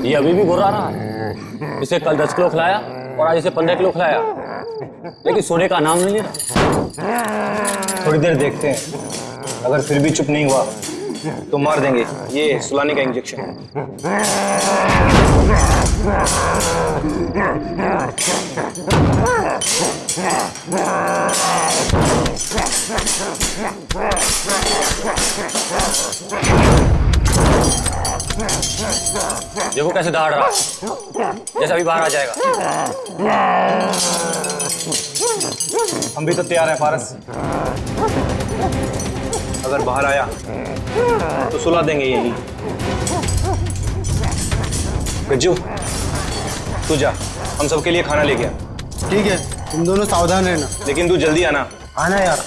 ये अभी भी घुरा रहा है। इसे कल 10 किलो खिलाया और आज इसे 15 किलो खिलाया, लेकिन सोने का नाम नहीं ले रहा। थोड़ी देर देखते हैं, अगर फिर भी चुप नहीं हुआ तो मार देंगे। ये सुलाने का इंजेक्शन है। देखो कैसे दहाड़ रहा है, जैसा अभी बाहर आ जाएगा। हम भी तो तैयार हैं पारस। अगर बाहर आया तो सुला देंगे यही। गज्जू तू जा, हम सबके लिए खाना लेके आ। ठीक है, तुम दोनों सावधान रहना। लेकिन तू जल्दी आना। आना यार।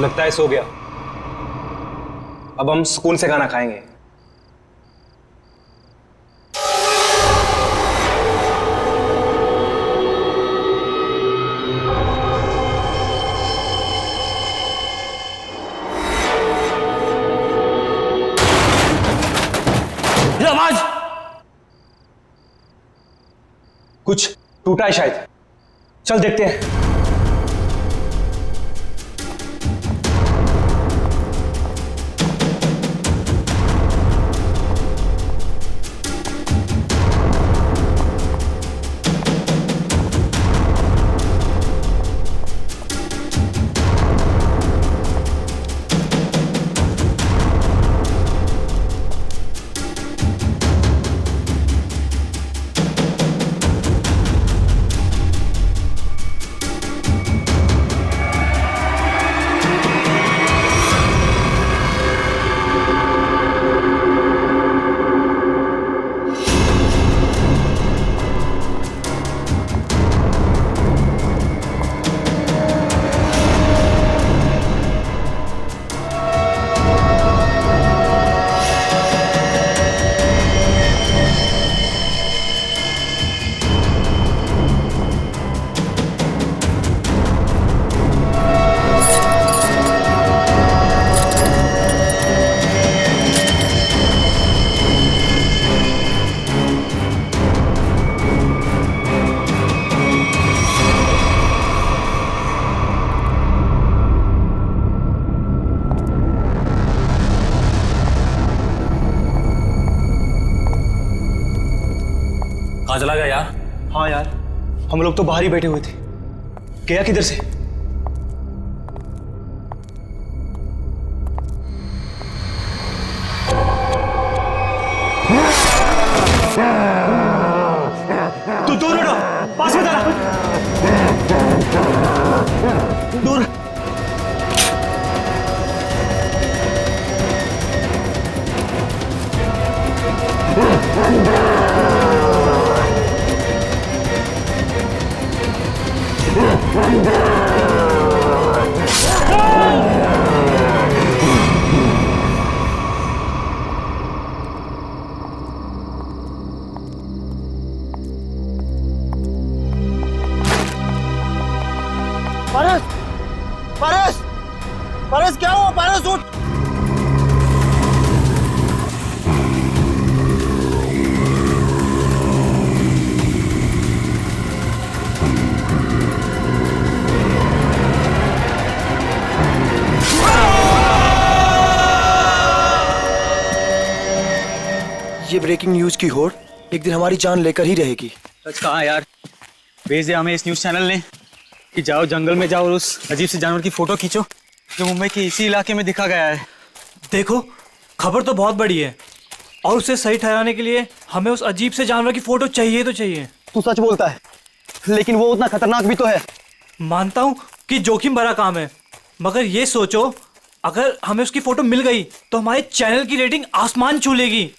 लगता है सो गया। अब हम सुकून से खाना खाएंगे। ये आवाज कुछ टूटा है शायद। चल देखते हैं। कहाँ चला गया यार? हाँ यार, हम लोग तो बाहर ही बैठे हुए थे। गया किधर से? तू दूर हटो, पास में जाना। दूर। पारस, पारस, पारस क्या हुआ? पारस उठ। ये ब्रेकिंग न्यूज की होड़ एक दिन हमारी जान लेकर ही रहेगी। सच कहा यार, भेज दिया हमें इस न्यूज चैनल ने कि जाओ जंगल में जाओ और उस अजीब से जानवर की फोटो खींचो जो मुंबई के इसी इलाके में दिखा गया है। देखो, खबर तो बहुत बड़ी है और उसे सही ठहराने के लिए हमें उस अजीब से जानवर की फोटो चाहिए तो चाहिए। तू सच बोलता है, लेकिन वो उतना खतरनाक भी तो है। मानता हूँ कि जोखिम भरा काम है, मगर ये सोचो अगर हमें उसकी फोटो मिल गई तो हमारे चैनल की रेटिंग आसमान छू लेगी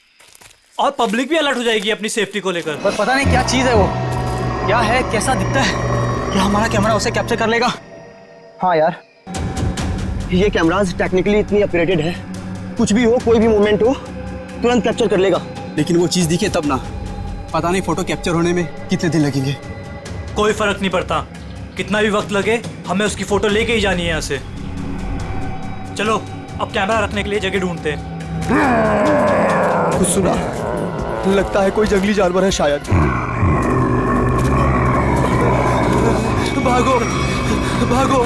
और पब्लिक भी अलर्ट हो जाएगी अपनी सेफ्टी को लेकर। पर पता नहीं क्या चीज है वो, क्या है, कैसा दिखता है, क्या हमारा कैमरा उसे कैप्चर कर लेगा? हाँ यार, ये कैमराज टेक्निकली इतनी अपग्रेडेड है, कुछ भी हो, कोई भी मूवमेंट हो, तुरंत कैप्चर कर लेगा। लेकिन वो चीज दिखे तब ना, पता नहीं फोटो कैप्चर होने में कितने दिन लगेंगे। कोई फर्क नहीं पड़ता, कितना भी वक्त लगे हमें उसकी फोटो लेके ही जानी है यहाँ से। चलो अब कैमरा रखने के लिए जगह ढूंढते हैं। कुछ सुना? लगता है कोई जंगली जानवर है शायद। भागो भागो।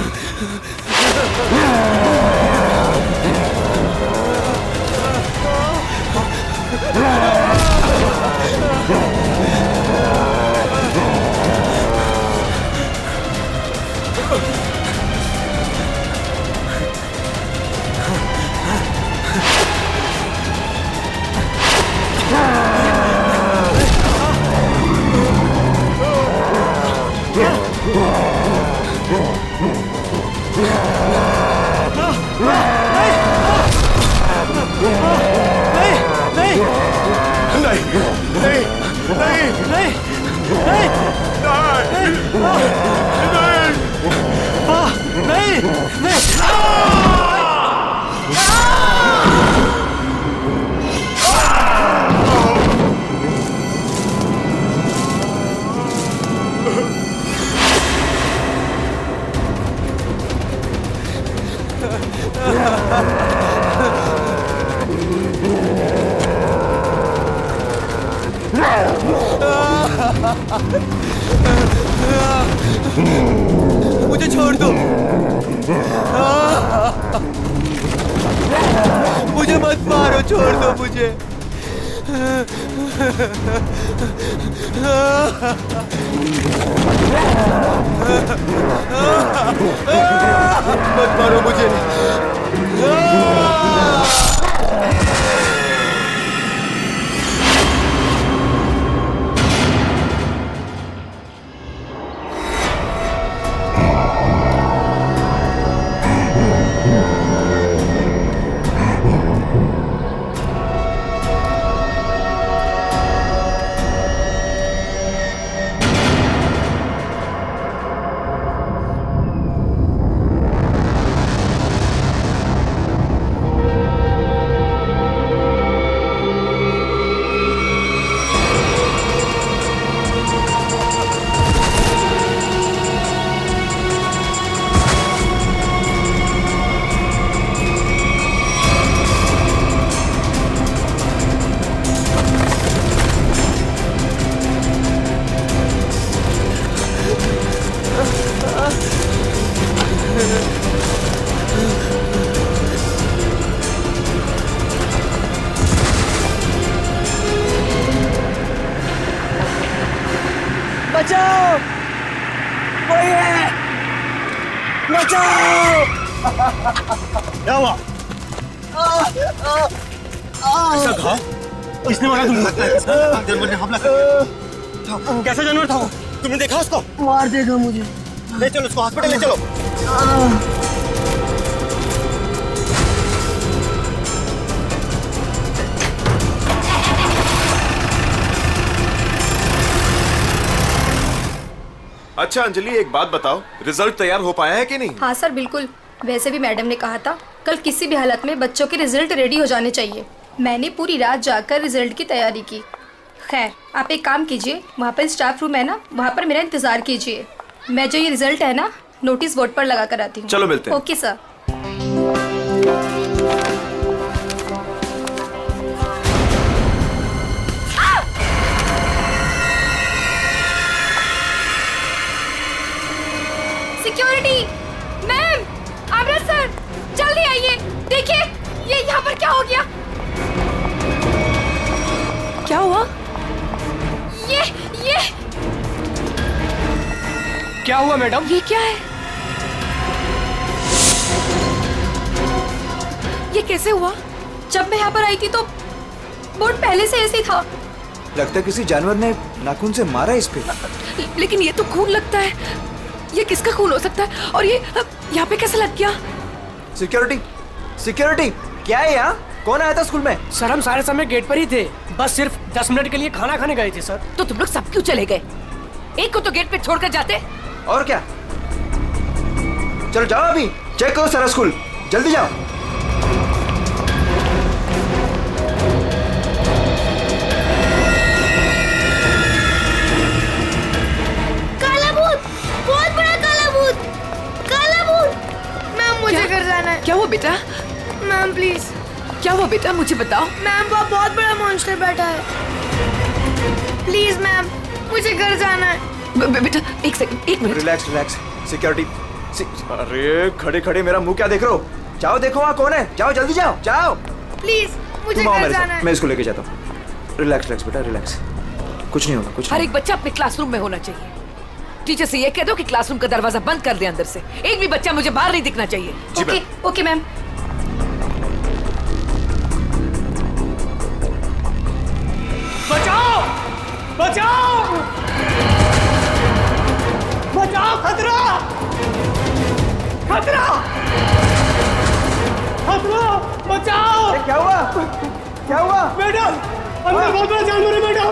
मुझे छोड़ दो। मुझे मत मारो, छोड़ दो मुझे। मत मारो मुझे। बचाओ, कोई है, बचाओ। क्या हुआ? ऐसा घाव किसने मारा तुमको? जानवर ने हमला कर दिया। कैसा जानवर था वो? तुमने देखा उसको? मार देगा मुझे। ले चलो उसको हॉस्पिटल ले चलो। अच्छा अंजलि, एक बात बताओ, रिजल्ट तैयार हो पाया है कि नहीं? हाँ सर, बिल्कुल। वैसे भी मैडम ने कहा था कल किसी भी हालत में बच्चों के रिजल्ट रेडी हो जाने चाहिए। मैंने पूरी रात जाकर रिजल्ट की तैयारी की। खैर, आप एक काम कीजिए, वहाँ पर स्टाफ रूम है ना, वहाँ पर मेरा इंतज़ार कीजिए। मैं जो ये रिजल्ट है ना, नोटिस बोर्ड पर लगा कर आती हूँ। चलो मिलते हैं। Okay sir. सिक्योरिटी मैम, आमरा सर, जल्दी आइए। देखिए ये यहाँ पर क्या हो गया। क्या हुआ? ये क्या हुआ मैडम? ये क्या है? ये कैसे हुआ? जब मैं यहाँ पर आई थी तो बोर्ड पहले से ऐसे ही था। लगता है किसी जानवर ने नाखून से मारा इस पे। लेकिन ये तो खून लगता है। ये किसका खून हो सकता है? और ये यहाँ पे कैसे लग गया? सिक्योरिटी, सिक्योरिटी, क्या है यहाँ? कौन आया था स्कूल में? सर हम सारे समय गेट पर ही थे, बस सिर्फ 10 मिनट के लिए खाना खाने गए थे सर। तो तुम लोग सब क्यों चले गए? एक को तो गेट पे छोड़कर जाते। और क्या? चलो जाओ, अभी चेक करो सारा स्कूल, जल्दी जाओ। बेटा? Ma'am please. क्या हुआ बेटा, मुझे बताओ। मैम वो बहुत बड़ा मॉन्स्टर बैठा है। प्लीज मैम, मुझे घर जाना है। बेटा एक सेकंड, एक मिनट। Relax relax. सिक्योरिटी। अरे खड़े खड़े मेरा मुंह क्या देख रहे हो? जाओ देखो वहाँ कौन है, जाओ जल्दी जाओ जाओ। प्लीज मुझे तुम आओ घर मेरे जाना साथ, है। मैं इसको लेके जाता हूँ। रिलैक्स रिलैक्स बेटा रिलैक्स, कुछ नहीं होगा कुछ हर नहीं। एक बच्चा अपने क्लासरूम में होना चाहिए। टीचर से ये कह दो कि क्लासरूम का दरवाजा बंद कर दे अंदर से। एक भी बच्चा मुझे बाहर नहीं दिखना चाहिए। Okay okay ma'am. बचाओ बचाओ बचाओ, खतरा खतरा खतरा, बचाओ। क्या हुआ क्या हुआ? मैडम अंदर बहुत बड़ा जानवर है मैडम।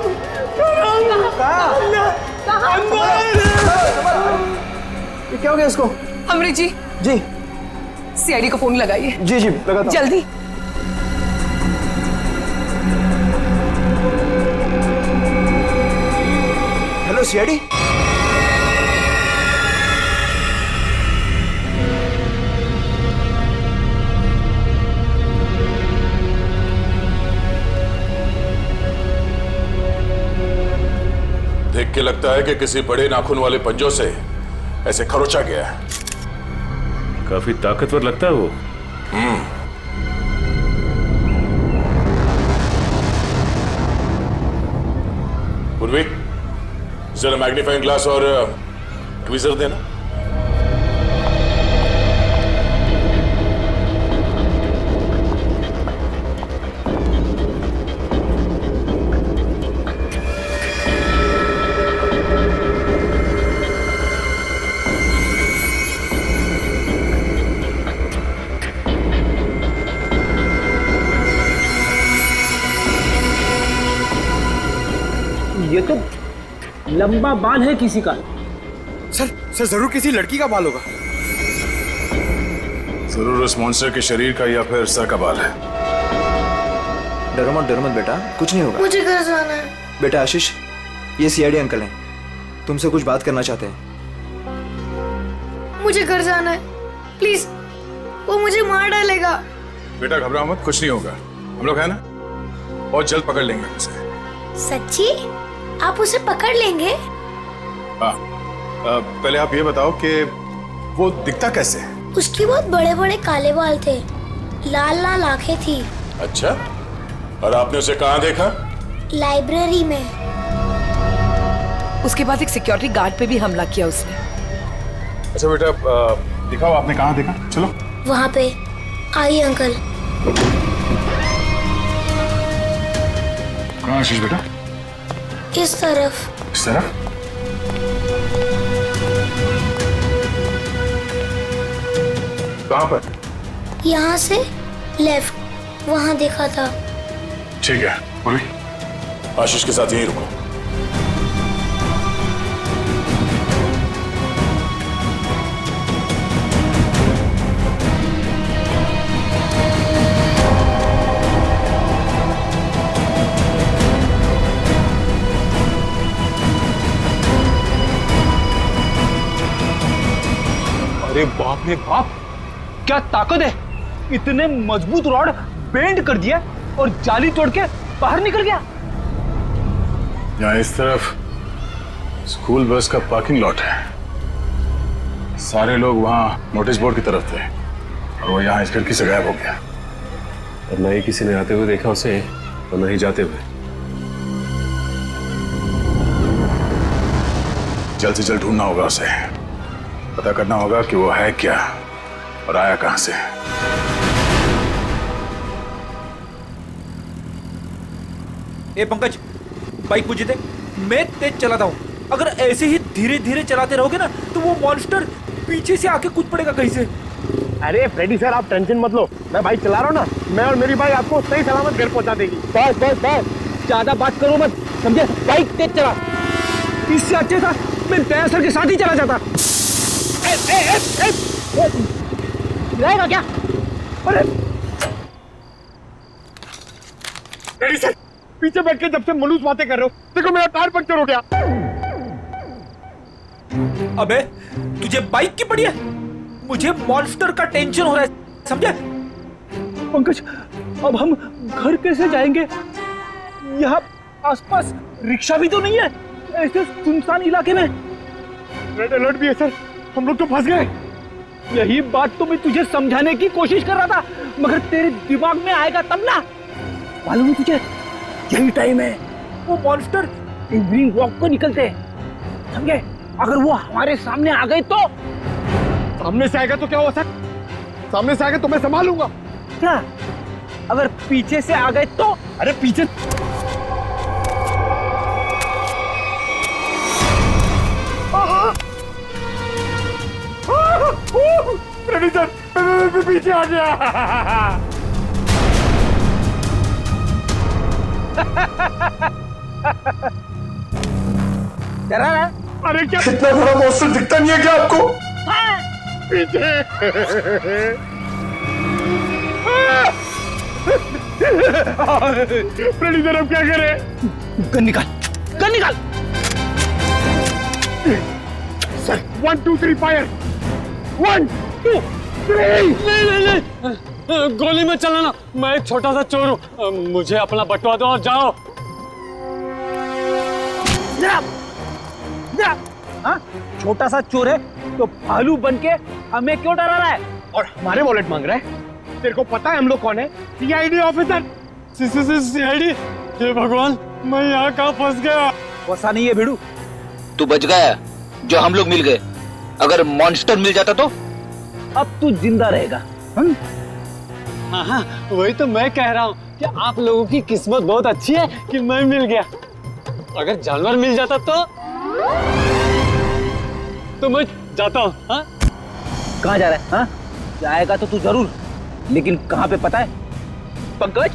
ये क्या हो गया इसको? अमृत जी, जी सीआईडी को फोन लगाइए। जी जी लगाता हूँ। जल्दी। Hello CID. देख के लगता है कि किसी बड़े नाखून वाले पंजों से ऐसे खरोचा गया है। काफी ताकतवर लगता है वो। पूर्वी जरा मैग्नीफाइंग ग्लास और ट्वीजर देना। ये तो लंबा बाल है किसी का। सर जरूर किसी लड़की का बाल होगा। जरूर उस मॉन्स्टर के शरीर का या फिर सर का बाल है। डरो मत बेटा, कुछ नहीं होगा। मुझे घर जाना है। बेटा आशीष, ये सीआईडी अंकल हैं, तुमसे कुछ बात करना चाहते हैं। मुझे घर जाना है प्लीज, वो मुझे मार डालेगा। बेटा घबराओ मत, कुछ नहीं होगा। हम लोग है ना, बहुत जल्द पकड़ लेंगे उसे। सच्ची? आप उसे पकड़ लेंगे? हाँ, पहले आप ये बताओ कि वो दिखता कैसे है? उसके बहुत बड़े बड़े काले बाल थे, लाल लाल आंखें थी। अच्छा, और आपने उसे कहाँ देखा? लाइब्रेरी में। उसके बाद एक सिक्योरिटी गार्ड पे भी हमला किया उसने। अच्छा बेटा, दिखाओ आपने कहाँ देखा। चलो वहाँ पे। आइए अंकल। कहाँ आशीष बेटा? इस तरफ। इस तरफ? कहाँ पर? यहाँ से लेफ्ट, वहाँ देखा था। ठीक है पूर्वी, आशीष के साथ यहीं रुको। अरे बाप रे बाप, क्या ताकत है! इतने मजबूत रॉड बेंड कर दिया और जाली तोड़ के बाहर निकल गया। यहाँ इस तरफ स्कूल बस का पार्किंग लॉट है। सारे लोग वहाँ नोटिस बोर्ड की तरफ थे और वो यहाँ इस खिड़की से गायब हो गया। और ना ही किसी ने आते हुए देखा उसे और ना ही जाते हुए। जल्द से जल्द ढूंढना होगा उसे, पता करना होगा कि वो है क्या और आया कहां से। ए पंकज, बाइक मुझे दे, मैं तेज चलाता हूँ। अगर ऐसे ही धीरे धीरे चलाते रहोगे ना तो वो मॉन्स्टर पीछे से आके कूद पड़ेगा कहीं से। अरे फ्रेडी सर, आप टेंशन मत लो, मैं बाइक चला रहा हूँ ना, मैं और मेरी बाइक आपको सही सलामत घर पहुंचा देगी। बस बस बस, ज्यादा बात करो मत, समझे? बाइक तेज चला। इससे अच्छे था मैं तैयार सर के साथ ही चला जाता। रहेगा क्या? अरे फ्रेडी सर, पीछे बैठ के जब से मलूस बातें कर रहे हो, देखो मेरा टायर पंक्चर हो गया। अबे तुझे बाइक की पड़ी है? मुझे मॉन्स्टर का टेंशन हो रहा है। समझे? पंकज, अब हम घर कैसे जाएंगे? यहाँ आसपास रिक्शा भी तो नहीं है, ऐसे सुनसान इलाके में। रेड अलर्ट भी है सर, हम लोग तो फंस गए। यही बात तो मैं तुझे समझाने की कोशिश कर रहा था, मगर तेरे दिमाग में आएगा तब ना। मालूम है तुझे, यही टाइम है वो मॉन्स्टर इवनिंग वॉक को निकलते हैं, समझे? अगर वो हमारे सामने आ गए तो? सामने से आएगा तो क्या हुआ सर? सामने से आएगा तो मैं संभालूंगा। क्या अगर पीछे से आ गए तो? अरे पीछे सर, पीछे आ गया। डरा ना? अरे क्या इतना बड़ा मॉन्स्टर दिखता नहीं है क्या आपको? पीछे। फ्रेडी सर, अब क्या करें? गन निकाल, गन निकाल। Sir 1 2 3 fire. 1 2 3। नहीं, गोली में चलाना, मैं एक छोटा सा चोर हूँ, मुझे अपना बटवा दो और जाओ। हाँ? छोटा सा चोर है तो भालू बन के हमें क्यों डरा रहा है और हमारे वॉलेट मांग रहा है? तेरे को पता है हम लोग कौन है? CID officer. सीआईडी? हे भगवान, मैं यहाँ कहाँ फंस गया? फंसा नहीं है भिड़ू, तू बच गया जो हम लोग मिल गए। अगर मॉन्स्टर मिल जाता तो? अब तू जिंदा रहेगा। हाँ, वही तो मैं कह रहा हूँ कि आप लोगों की किस्मत बहुत अच्छी है कि मैं मिल गया। अगर जानवर मिल जाता तो मैं जाता हूँ। कहाँ जा रहा है? हाँ? जाएगा तो तू जरूर, लेकिन कहाँ पे पता है? पंकज,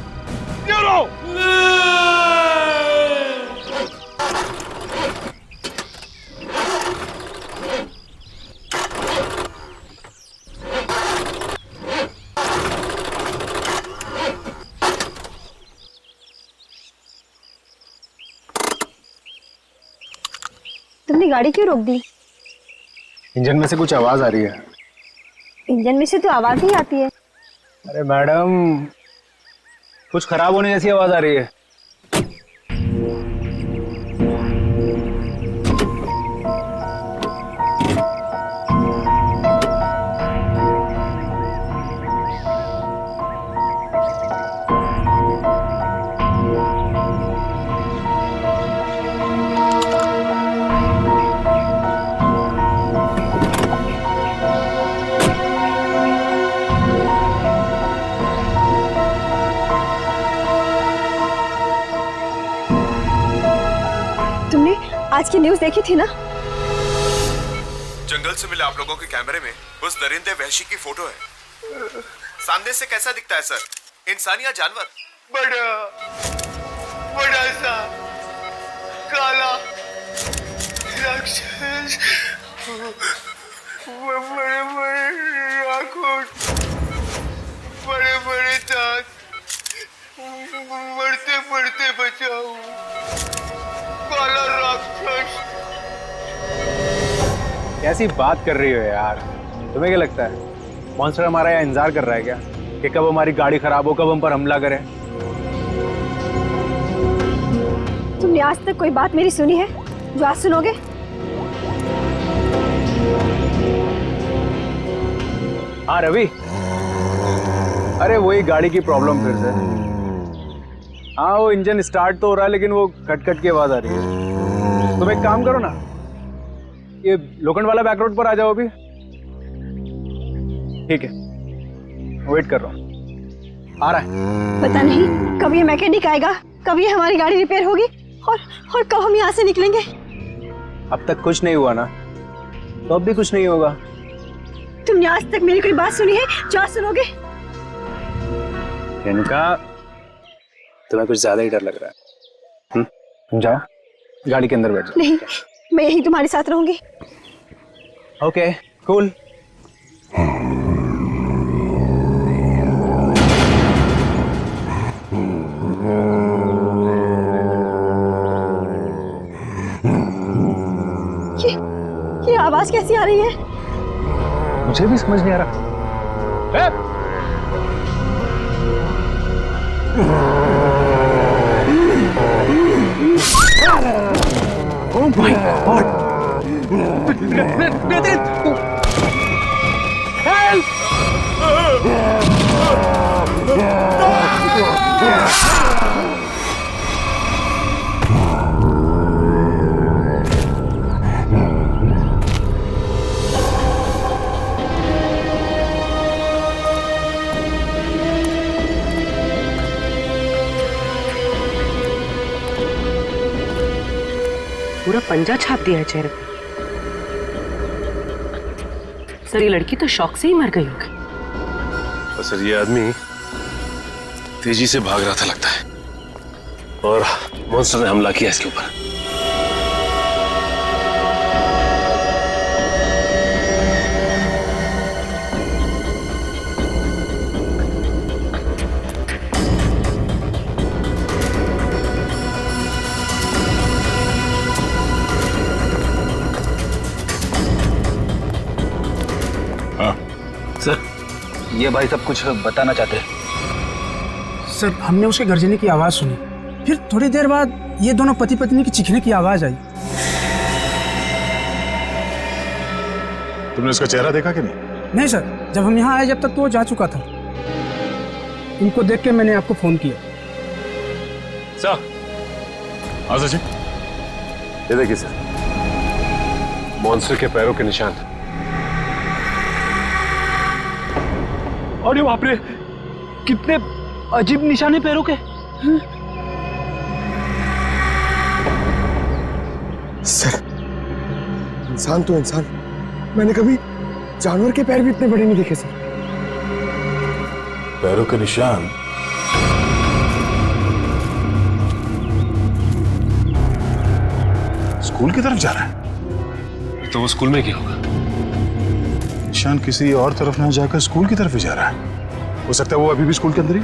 तुमने गाड़ी क्यों रोक दी? इंजन में से कुछ आवाज आ रही है। इंजन में से तो आवाज ही आती है। अरे मैडम, कुछ खराब होने जैसी आवाज आ रही है। आज की न्यूज़ देखी थी ना? जंगल से मिले आप लोगों के कैमरे में उस दरिंदे वहशी की फोटो है। सामने से कैसा दिखता है सर? इंसान या जानवर? बड़ा सा काला राक्षस, बड़े बड़े आंखों, बड़े बड़े दांत, बढ़ते बढ़ते बचाओ, काला राक्षस। कैसी बात कर रही हो यार? तुम्हें क्या लगता है मॉन्स्टर हमारा यहाँ इंतजार कर रहा है क्या कि कब हमारी गाड़ी खराब हो, कब हम पर हमला करे? तुमने आज तक कोई बात मेरी सुनी है जो आज सुनोगे? हाँ रवि, अरे वही गाड़ी की प्रॉब्लम फिर से। हाँ, वो इंजन स्टार्ट तो हो रहा है लेकिन वो कट कट की आवाज आ रही है। तुम एक काम करो ना, ये लोखंड वाला बैक रोड पर आ जाओ अभी। ठीक है, वेट कर रहा हूँ, आ रहा है। पता नहीं कब ये मैकेनिक आएगा, कब ये हमारी गाड़ी रिपेयर होगी और कब हम यहाँ से निकलेंगे। अब तक कुछ नहीं हुआ ना, तो अब भी कुछ नहीं होगा। तुमने आज तक मेरी कोई बात सुनी है जो आज सुनोगे? इनका तुम्हें कुछ ज्यादा ही डर लग रहा है। तुम जाओ, गाड़ी के अंदर बैठ जाओ। नहीं, मैं यही तुम्हारे साथ रहूंगी। Okay, cool. ये आवाज कैसी आ रही है? मुझे भी समझ नहीं आ रहा। Oh my God! Help! पूरा पंजा छाप दिया है चेहरे पे। सर ये लड़की तो शौक से ही मर गई होगी। और सर ये आदमी तेजी से भाग रहा था लगता है और मॉन्स्टर ने हमला किया इसके ऊपर। सर ये भाई सब कुछ बताना चाहते हैं। सर हमने उसके गर्जने की आवाज सुनी, फिर थोड़ी देर बाद ये दोनों पति पत्नी की चीखने की आवाज आई। तुमने उसका चेहरा देखा कि नहीं? नहीं सर, जब हम यहाँ आए जब तक तो वो जा चुका था। इनको देख के मैंने आपको फोन किया। सर हाँ सचिन, ये देखिए सर, मॉन्स्टर के पैरों के निशान। अरे बाप रे, कितने अजीब निशाने पैरों के। सर इंसान तो इंसान, मैंने कभी जानवर के पैर भी इतने बड़े नहीं देखे सर। पैरों के निशान? स्कूल की तरफ जा रहा है? तो वो स्कूल में क्या होगा? निशान किसी और तरफ ना जाकर स्कूल की तरफ ही जा रहा है। हो सकता है वो अभी भी स्कूल के अंदर ही।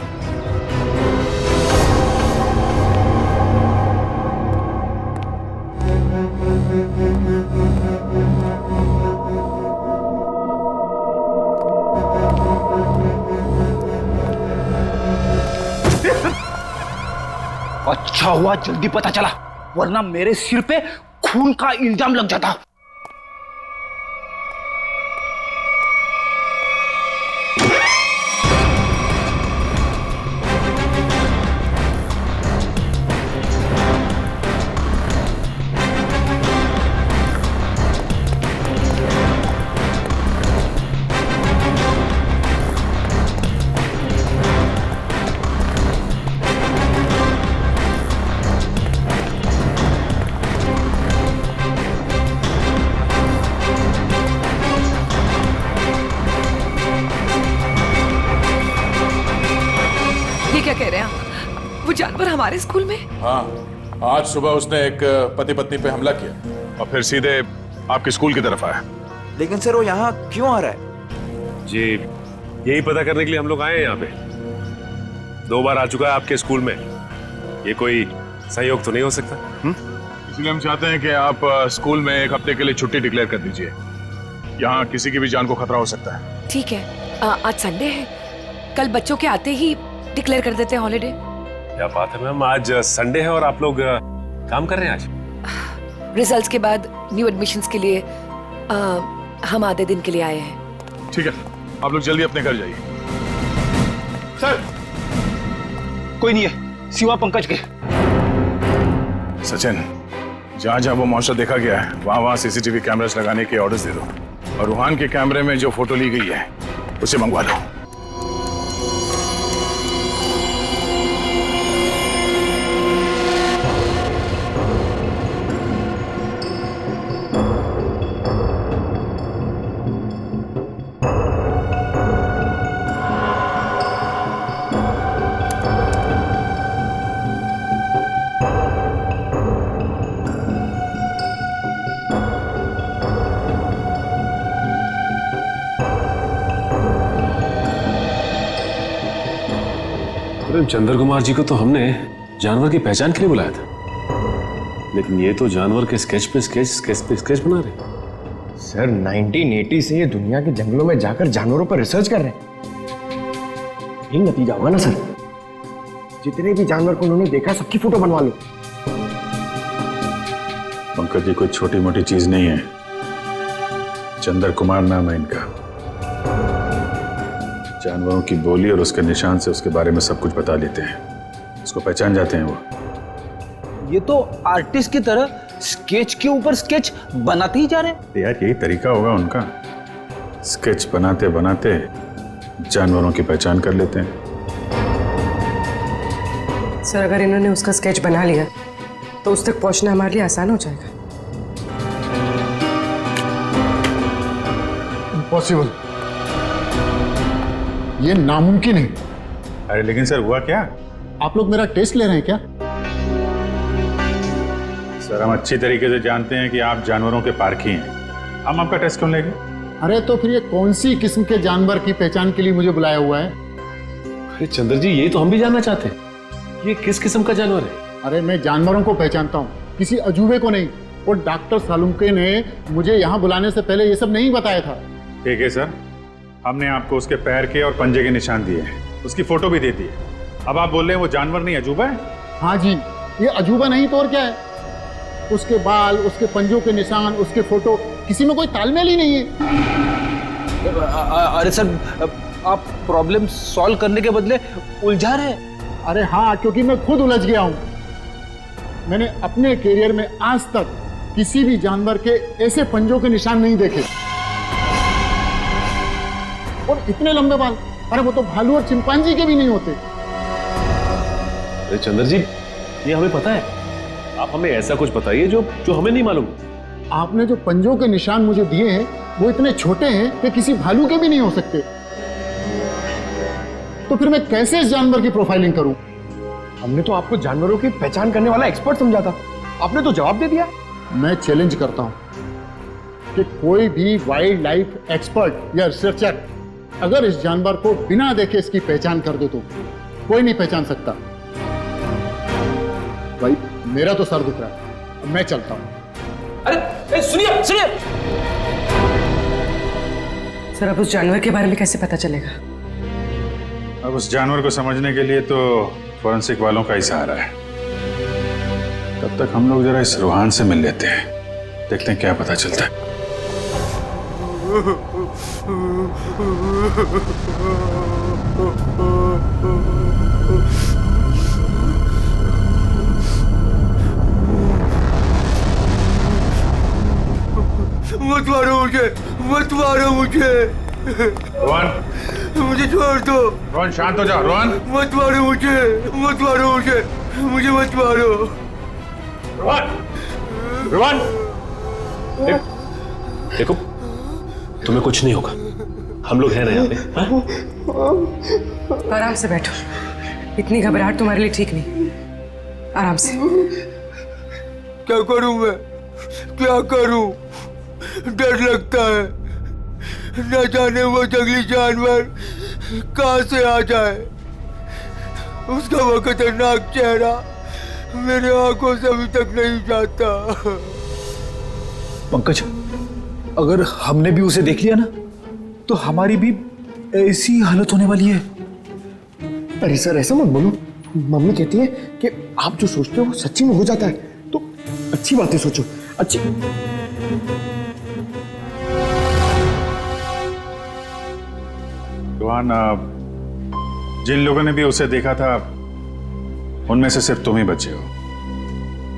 अच्छा हुआ जल्दी पता चला, वरना मेरे सिर पे खून का इल्जाम लग जाता। ये क्या कह रहे हैं आप? वो जानवर हमारे स्कूल में? हाँ, आज सुबह उसने एक पति पत्नी पे हमला किया और फिर सीधे आपके स्कूल की तरफ आया। लेकिन सर वो यहाँ क्यों आ रहा है? जी यही पता करने के लिए हम लोग आए हैं यहाँ पे। 2 बार आ चुका है आपके स्कूल में, ये कोई सहयोग तो नहीं हो सकता? इसलिए हम चाहते हैं कि आप स्कूल में 1 हफ्ते के लिए छुट्टी डिक्लेयर कर दीजिए। यहाँ किसी की भी जान को खतरा हो सकता है। ठीक है, आज संडे है, कल बच्चों के आते ही डिक्लेयर कर देते हैं हॉलीडे। क्या बात है मैम, आज संडे है और आप लोग काम कर रहे हैं आज? रिजल्ट्स के बाद न्यू एडमिशन्स के लिए हम आधे दिन के लिए आए हैं। ठीक है, आप लोग जल्दी अपने घर जाइए। सर कोई नहीं है सिवा पंकज के। सचिन, जहाँ जहाँ वो मॉन्स्टर देखा गया है वहाँ वहाँ सीसीटीवी कैमरास लगाने के ऑर्डर्स दे दो और रूहान के कैमरे में जो फोटो ली गई है उसे मंगवा लो। चंद्र कुमार जी को तो हमने जानवर की पहचान के लिए बुलाया था, लेकिन ये तो जानवर के स्केच पे स्केच बना रहे। सर 1980 से ये दुनिया के जंगलों में जाकर जानवरों पर रिसर्च कर रहे हैं। यही नतीजा होगा ना सर? जितने भी जानवर को उन्होंने देखा सबकी फोटो बनवा लो। पंकज जी कोई छोटी मोटी चीज नहीं है। चंद्र कुमार नाम है इनका। जानवरों की बोली और उसके निशान से उसके बारे में सब कुछ बता लेते हैं, उसको पहचान जाते हैं वो। ये तो आर्टिस्ट की तरह स्केच के ऊपर स्केच बनाते ही जा रहे हैं। यार यही तरीका होगा उनका, स्केच बनाते बनाते जानवरों की पहचान कर लेते हैं। सर अगर इन्होंने उसका स्केच बना लिया तो उस तक पहुंचना हमारे लिए आसान हो जाएगा। इम्पॉसिबल, ये नामुमकिन है। अरे लेकिन सर हुआ क्या? आप लोग मेरा टेस्ट ले रहे हैं क्या? सर हम अच्छी तरीके से जानते हैं कि आप जानवरों के पारखी हैं, हम आपका टेस्ट क्यों लेंगे? अरे तो फिर ये कौन सी किस्म के जानवर की पहचान के लिए मुझे बुलाया हुआ है? अरे चंद्र जी यही तो हम भी जानना चाहते हैं, ये किस किस्म का जानवर है? अरे मैं जानवरों को पहचानता हूँ, किसी अजूबे को नहीं। और डॉक्टर सालुंके ने मुझे यहाँ बुलाने से पहले ये सब नहीं बताया था। ठीक है सर, हमने आपको उसके पैर के और पंजे के निशान दिए हैं, उसकी फोटो भी दे दी है। अब आप बोल रहे हैं वो जानवर नहीं अजूबा है? हाँ जी, ये अजूबा नहीं तो और क्या है? उसके बाल, उसके पंजों के निशान, उसके फोटो, किसी में कोई तालमेल ही नहीं है। अरे सर आप प्रॉब्लम सॉल्व करने के बदले उलझा रहे हैं। अरे हाँ, क्योंकि मैं खुद उलझ गया हूँ। मैंने अपने करियर में आज तक किसी भी जानवर के ऐसे पंजों के निशान नहीं देखे, और इतने लंबे बाल। अरे वो तो भालू और चिंपांजी के भी नहीं होते। अरे चंद्र जी ये हमें पता है, आप हमें ऐसा कुछ बताइए जो हमें नहीं मालूम। आपने जो पंजों के निशान मुझे दिए हैं वो इतने छोटे हैं कि किसी भालू के भी नहीं हो सकते। तो फिर मैं कैसे इस जानवर की प्रोफाइलिंग करूं? हमने तो आपको जानवरों की पहचान करने वाला एक्सपर्ट समझा था, आपने तो जवाब दे दिया। मैं चैलेंज करता हूं कि कोई भी वाइल्ड लाइफ एक्सपर्ट या रिसर्चर अगर इस जानवर को बिना देखे इसकी पहचान कर दे तो कोई नहीं पहचान सकता। भाई मेरा तो सर दुख रहा है, अब मैं चलता हूं। अरे सुनिए सुनिए सर अब उस जानवर के बारे में कैसे पता चलेगा? अब उस जानवर को समझने के लिए तो फॉरेंसिक वालों का ही सहारा है। तब तक हम लोग जरा इस रूहान से मिल लेते हैं, देखते हैं क्या पता चलता है। मत मारो मुझे, मत मारो मुझे। रोहन मुझे छोड़ दो। रोहन शांत हो जाओ। रोहन मत मारो मुझे, मत मारो मुझे, मुझे मत मारो। रोहन रोहन देखो तुम्हें कुछ नहीं होगा, हम लोग हैं ना यहाँ पे। आराम से बैठो, इतनी घबराहट तुम्हारे लिए ठीक नहीं। आराम से। क्या करूं मैं, क्या करूं? डर लगता है, न जाने वो जंगली जानवर कहां से आ जाए। उसका वो खतरनाक चेहरा मेरे आंखों से अभी तक नहीं जाता। पंकज, अगर हमने भी उसे देख लिया ना तो हमारी भी ऐसी हालत होने वाली है। अरे सर ऐसा मत बोलो, मम्मी कहती है कि आप जो सोचते हो वो सच्ची में हो जाता है, तो अच्छी बातें सोचो। अच्छी रोहन, जिन लोगों ने भी उसे देखा था उनमें से सिर्फ तुम ही बचे हो।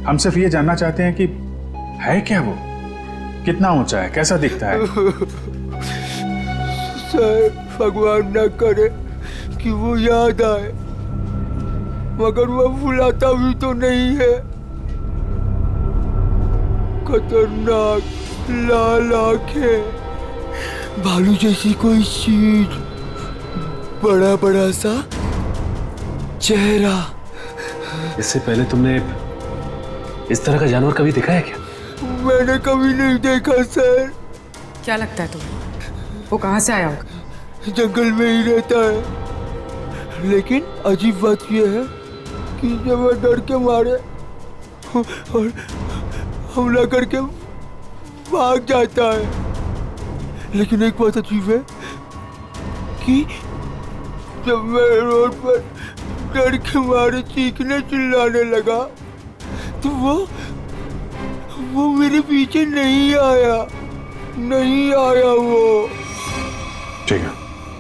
हम सिर्फ ये जानना चाहते हैं कि है क्या वो, कितना ऊंचा है, कैसा दिखता है। सर भगवान न करे कि वो याद आए, मगर वो भुलाता भी तो नहीं है। खतरनाक लाल आंखें, भालू जैसी कोई चीज, बड़ा बड़ा सा चेहरा। इससे पहले तुमने इस तरह का जानवर कभी देखा है क्या? मैंने कभी नहीं देखा सर। क्या लगता है तुम्हें वो कहाँ से आया होगा? जंगल में ही रहता है, लेकिन अजीब बात यह है कि जब वह डर के मारे और हमला करके भाग जाता है। लेकिन एक बात अजीब है कि जब मैं रोड पर डर के मारे चीखने चिल्लाने लगा तो वो मेरे पीछे नहीं आया वो। ठीक है,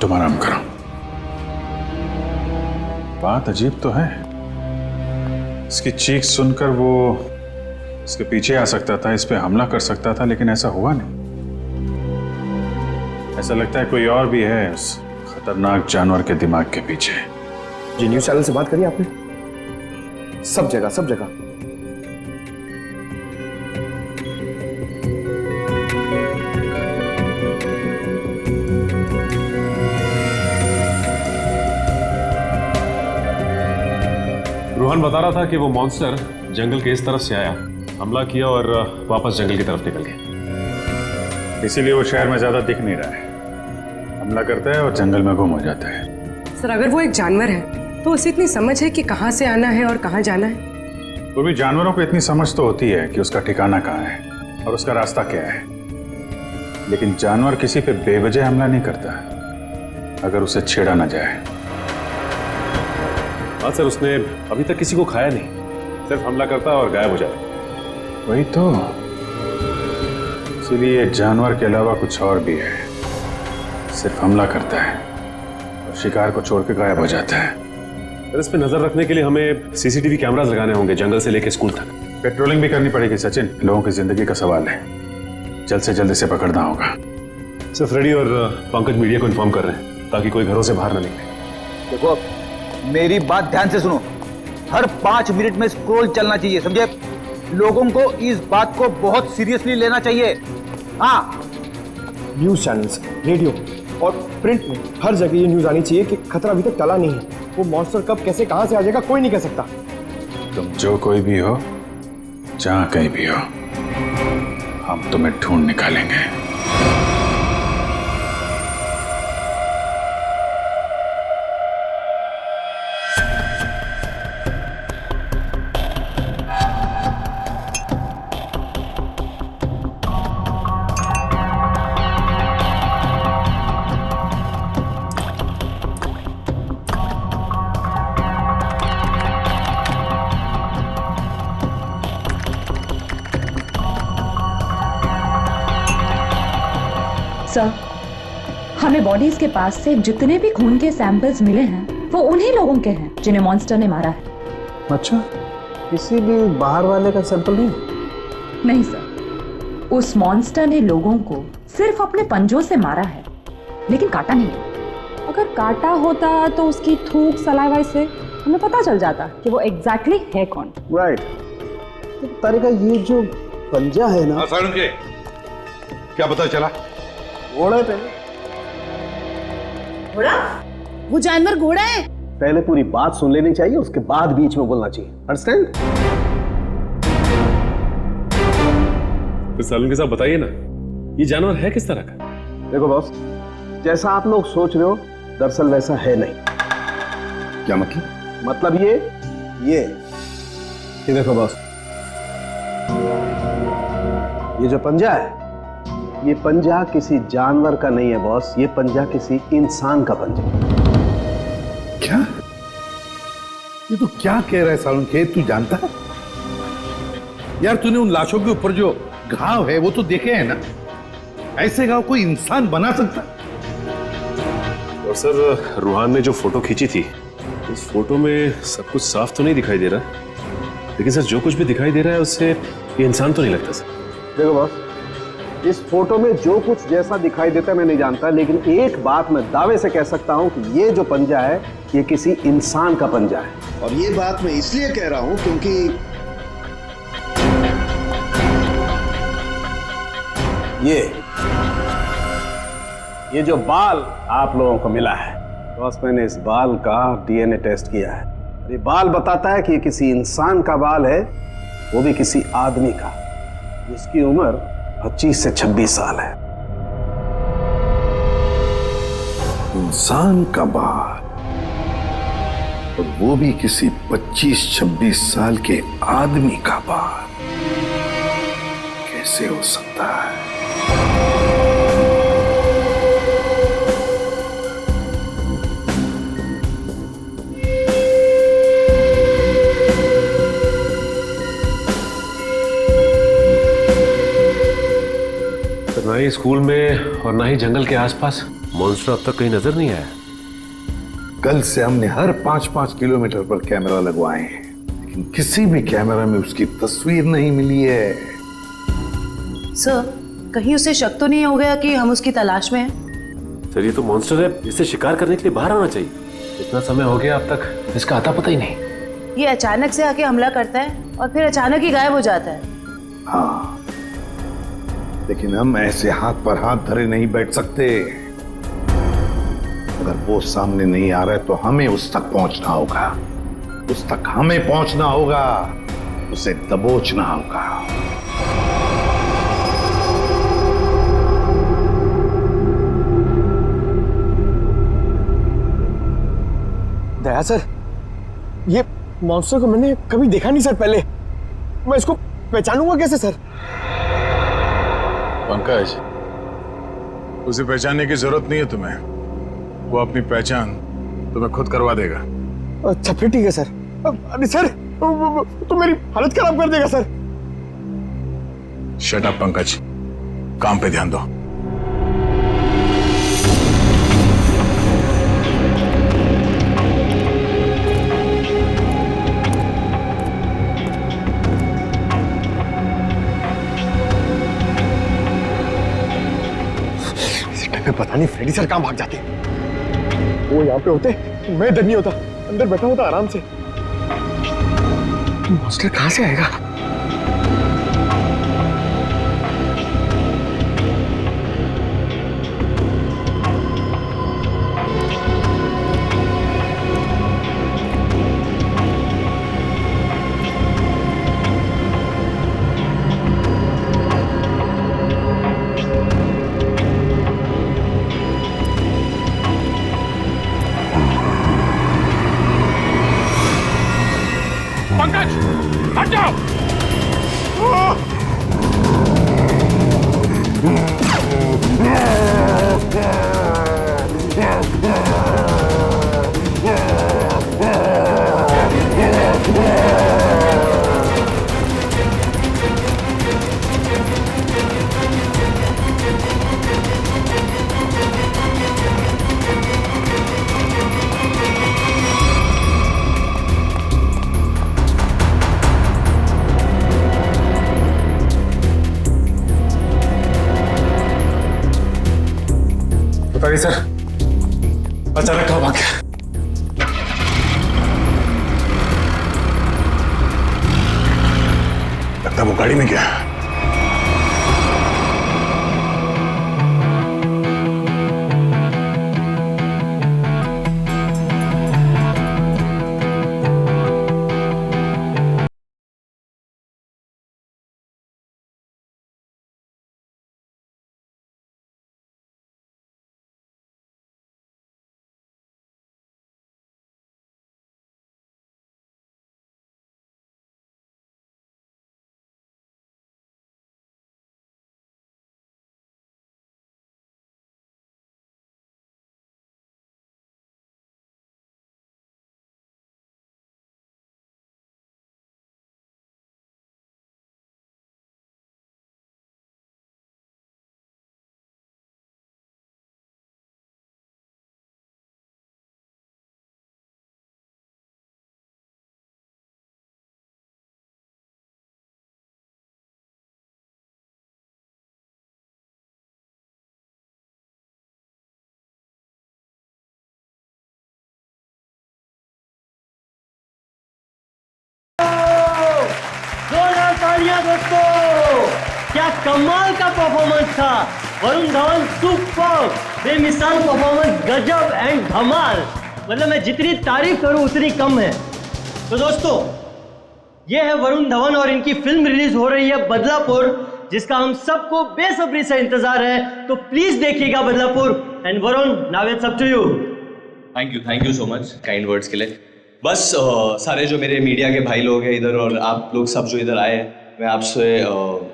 तुम आराम करो। बात अजीब तो है, इसकी चीख सुनकर वो इसके पीछे आ सकता था, इस पे हमला कर सकता था, लेकिन ऐसा हुआ नहीं। ऐसा लगता है कोई और भी है उस खतरनाक जानवर के दिमाग के पीछे। जी न्यूज चैनल से बात करी आपने? सब जगह। रोहन बता रहा था कि वो मॉन्स्टर जंगल के इस तरफ से आया, हमला किया और वापस जंगल की तरफ निकल गया। इसीलिए वो शहर में ज्यादा दिख नहीं रहा है, हमला करता है और जंगल में गुम हो जाता है। सर अगर वो एक जानवर है तो उसे इतनी समझ है कि कहाँ से आना है और कहाँ जाना है? वो भी जानवरों को इतनी समझ तो होती है कि उसका ठिकाना कहाँ है और उसका रास्ता क्या है, लेकिन जानवर किसी पे बेवजह हमला नहीं करता अगर उसे छेड़ा ना जाए। हाँ सर, उसने अभी तक किसी को खाया नहीं, सिर्फ हमला करता है और गायब हो जाता है। वही तो, इसीलिए जानवर के अलावा कुछ और भी है, सिर्फ हमला करता है और शिकार को छोड़ के गायब हो जाता है। सर इस पे नजर रखने के लिए हमें सीसीटीवी कैमरास लगाने होंगे जंगल से लेकर स्कूल तक। पेट्रोलिंग भी करनी पड़ेगी सचिन, लोगों की जिंदगी का सवाल है, जल्द से जल्द इसे पकड़ना होगा। सर फ्रेडी और पंकज मीडिया को इन्फॉर्म कर रहे हैं ताकि कोई घरों से बाहर ना निकले। देखो मेरी बात ध्यान से सुनो, हर 5 मिनट में स्क्रॉल चलना चाहिए, समझे? लोगों को इस बात को बहुत सीरियसली लेना चाहिए। हाँ, न्यूज चैनल्स, रेडियो और प्रिंट में हर जगह ये न्यूज आनी चाहिए कि खतरा अभी तक टला नहीं है। वो मॉन्स्टर कब कैसे कहां से आ जाएगा कोई नहीं कह सकता। तुम जो कोई भी हो, जहां कहीं भी हो, हम तुम्हें ढूंढ निकालेंगे। सर, हमें बॉडीज के पास से जितने भी खून के सैंपल्स मिले हैं वो उन्हीं लोगों के हैं जिन्हें मॉन्स्टर ने मारा है। अच्छा, किसी भी बाहर वाले का सैंपल नहीं? नहीं सर, उस मॉन्स्टर ने लोगों को सिर्फ अपने पंजों से मारा है, लेकिन काटा नहीं। अगर काटा होता तो उसकी थूक सलाइवा से हमें पता चल जाता कि वो एग्जैक्टली है कौन। राइट। तो तारिका ये जो पंजा है ना, क्या पता चला? घोड़े पे। घोड़ा? वो जानवर घोड़ा है? पहले पूरी बात सुन लेनी चाहिए, उसके बाद बीच में बोलना चाहिए। अंडरस्टैंड? तो सालून के साथ बताइए ना, ये जानवर है किस तरह का? देखो बॉस, जैसा आप लोग सोच रहे हो दरअसल वैसा है नहीं। क्या मतलब? मतलब ये देखो बॉस, ये जो पंजा है, ये पंजा किसी जानवर का नहीं है बॉस, ये पंजा किसी इंसान का पंजा। क्या? ये तो क्या कह रहा है सालून के? तू जानता है यार, तूने उन लाशों के ऊपर जो घाव है वो तो देखे हैं ना? ऐसे घाव कोई इंसान बना सकता? और सर रूहान ने जो फोटो खींची थी, उस फोटो में सब कुछ साफ तो नहीं दिखाई दे रहा, लेकिन सर जो कुछ भी दिखाई दे रहा है उससे ये इंसान तो नहीं लगता सर। देखो बॉस, इस फोटो में जो कुछ जैसा दिखाई देता है मैं नहीं जानता, लेकिन एक बात मैं दावे से कह सकता हूं कि ये जो पंजा है ये किसी इंसान का पंजा है। और ये बात मैं इसलिए कह रहा हूं क्योंकि ये जो बाल आप लोगों को मिला है बॉस, मैंने इस बाल का डीएनए टेस्ट किया है। ये बाल बताता है कि ये किसी इंसान का बाल है, वो भी किसी आदमी का जिसकी उम्र 25 से 26 साल है। इंसान का बाल, और वो भी किसी 25-26 साल के आदमी का बाल, कैसे हो सकता है? ना ही स्कूल में और ना ही जंगल के आसपास मॉन्स्टर अब तक कहीं नजर नहीं आया। कल से हमने हर 5-5 किलोमीटर पर कैमरा लगवाए हैं, लेकिन किसी भी कैमरा में उसकी तस्वीर नहीं मिली है। सर, कहीं उसे शक तो नहीं हो गया कि हम उसकी तलाश में हैं? सर ये तो मॉन्स्टर है, इसे शिकार करने के लिए बाहर आना चाहिए। इतना समय हो गया अब तक इसका आता पता ही नहीं। ये अचानक से आके हमला करता है और फिर अचानक ही गायब हो जाता है। हाँ, लेकिन हम ऐसे हाथ पर हाथ धरे नहीं बैठ सकते। अगर वो सामने नहीं आ रहा है तो हमें उस तक पहुंचना होगा, उस तक हमें पहुंचना होगा, उसे दबोचना होगा। दया सर, ये मॉन्स्टर को मैंने कभी देखा नहीं सर पहले। मैं इसको पहचानूंगा कैसे सर? पंकज, उसे पहचानने की जरूरत नहीं है तुम्हें, वो अपनी पहचान तुम्हें खुद करवा देगा। अच्छा फिर ठीक है सर। अरे सर, तो मेरी हालत खराब कर देगा सर। शट अप पंकज, काम पे ध्यान दो। पता नहीं फ्रेडी सर कहां भाग जाते। वो यहाँ पे होते मैं डर नहीं होता, अंदर बैठा होता आराम से। मॉन्स्टर कहां से आएगा? पंकज, हट जाओ। बताइए सर, अचानक कहाँ भाग गया? लगता वो गाड़ी में गया। दोस्तों, क्या कमाल का परफॉर्मेंस था। वरुण धवन सुपर, बेमिसाल परफॉर्मेंस, गजब एंड धमाल। मतलब मैं जितनी तारीफ करूं उतनी कम है। तो दोस्तों, ये है वरुण धवन और इनकी फिल्म रिलीज हो रही है बदलापुर, जिसका हम सबको बेसब्री से इंतजार है। तो प्लीज देखिएगा Badlapur. And Varun, now it's up to you. Thank you so much kind words के लिए। बस सारे जो मेरे मीडिया के भाई लोग हैं इधर और आप लोग सब जो इधर आए हैं, मैं आपसे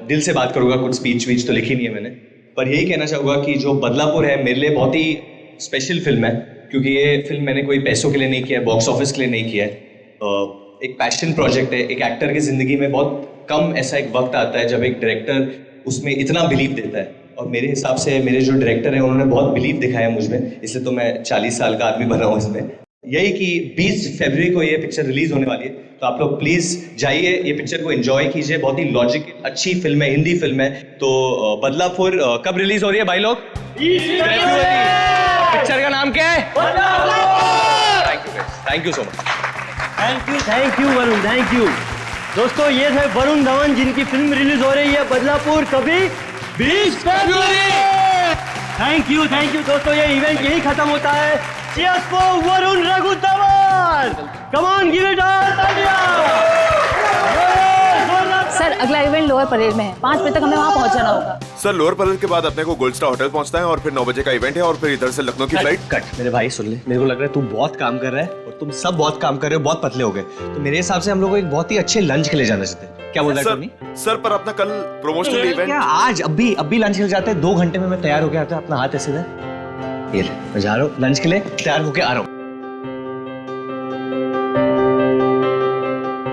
दिल से बात करूँगा। कुछ स्पीच वीच तो लिखी नहीं है मैंने, पर यही कहना चाहूँगा कि जो बदलापुर है मेरे लिए बहुत ही स्पेशल फिल्म है, क्योंकि ये फिल्म मैंने कोई पैसों के लिए नहीं किया है, बॉक्स ऑफिस के लिए नहीं किया है। एक पैशन प्रोजेक्ट है। एक एक्टर की ज़िंदगी में बहुत कम ऐसा एक वक्त आता है जब एक डायरेक्टर उसमें इतना बिलीव देता है और मेरे हिसाब से मेरे जो डायरेक्टर हैं उन्होंने बहुत बिलीव दिखाया मुझ में, इसलिए तो मैं 40 साल का आदमी बना हूँ इसमें। यही कि 20 फरवरी को ये पिक्चर रिलीज होने वाली है, तो आप लोग प्लीज जाइए, ये पिक्चर को एंजॉय कीजिए। बहुत ही लॉजिकल अच्छी फिल्म है, हिंदी फिल्म है। तो बदलापुर कब रिलीज हो रही है भाई लोग? पिक्चर का नाम क्या है? Thank you so much. Thank you Varun, thank you. दोस्तों ये थे वरुण धवन जिनकी फिल्म रिलीज हो रही है बदलापुर कभी 20 फरवरी। थैंक यू दोस्तों, ये इवेंट यही खत्म होता है। Cheers for Varun Raghu Dhawan. Come on, give it all, तालियां। सर अगला इवेंट लोअर परेड में है, 5 बजे तक हमें वहाँ पहुँच जाना होगा। सर लोअर परेड के बाद अपने को गोल्ड स्टार होटल पहुंचना है और फिर 9 बजे का इवेंट है और फिर इधर से लखनऊ की फ्लाइट। कट मेरे भाई सुन ले, मेरे को लग रहा है तू बहुत काम कर रहा है और तुम सब बहुत काम कर रहे हो, बहुत पतले हो गए। तो मेरे हिसाब से हम लोग को एक बहुत ही अच्छे लंच के लिए जाना चाहिए। क्या बोल रहा है टोनी? सर पर अपना कल प्रमोशनल इवेंट आज अभी लंच के लिए जाते हैं। 2 घंटे में मैं तैयार हो गया आता। अपना हाथ ऐसे दे, ये ले, मैं जा रहा हूँ लंच के लिए, तैयार होके आ रहा हूँ।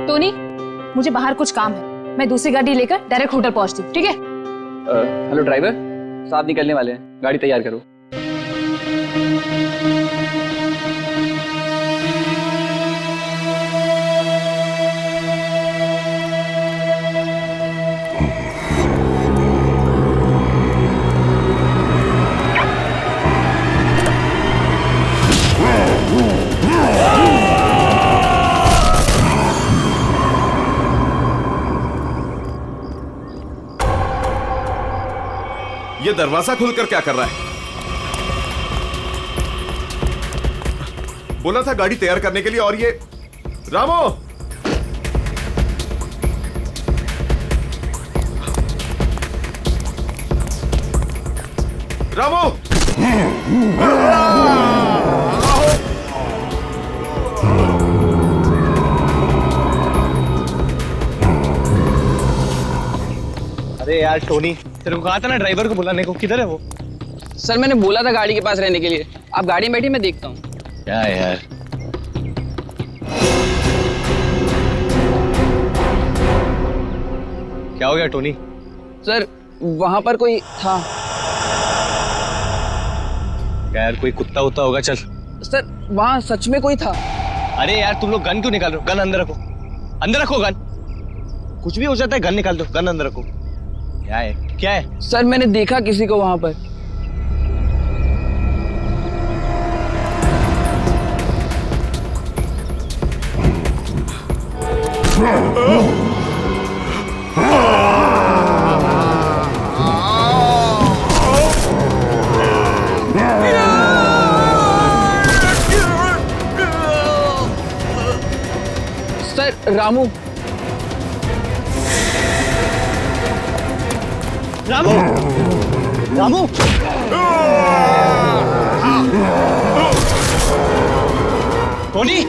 टोनी मुझे बाहर कुछ काम है, मैं दूसरी गाड़ी लेकर डायरेक्ट होटल पहुंचती हूँ, ठीक है? हेलो ड्राइवर साहब, निकलने वाले हैं, गाड़ी तैयार करो। ये दरवाजा खुलकर क्या कर रहा है? बोला था गाड़ी तैयार करने के लिए, और ये रामो रामो अरे यार टोनी, तेरे को कहा था ना ड्राइवर को बुलाने को, किधर है वो? सर मैंने बोला था गाड़ी के पास रहने के लिए, आप गाड़ी में बैठिए, मैं देखता हूँ। क्या यार, क्या हो गया टोनी? सर वहां पर कोई था। क्या यार, कोई कुत्ता उत्ता होगा? चल। सर वहां सच में कोई था। अरे यार तुम लोग गन क्यों निकाल रहे हो? गन अंदर रखो, अंदर रखो गन। कुछ भी हो जाता है, गन निकाल दो, गन अंदर रखो। क्या है, क्या है? सर मैंने देखा किसी को वहां पर। Sir Ramu Ramu Ramu Tony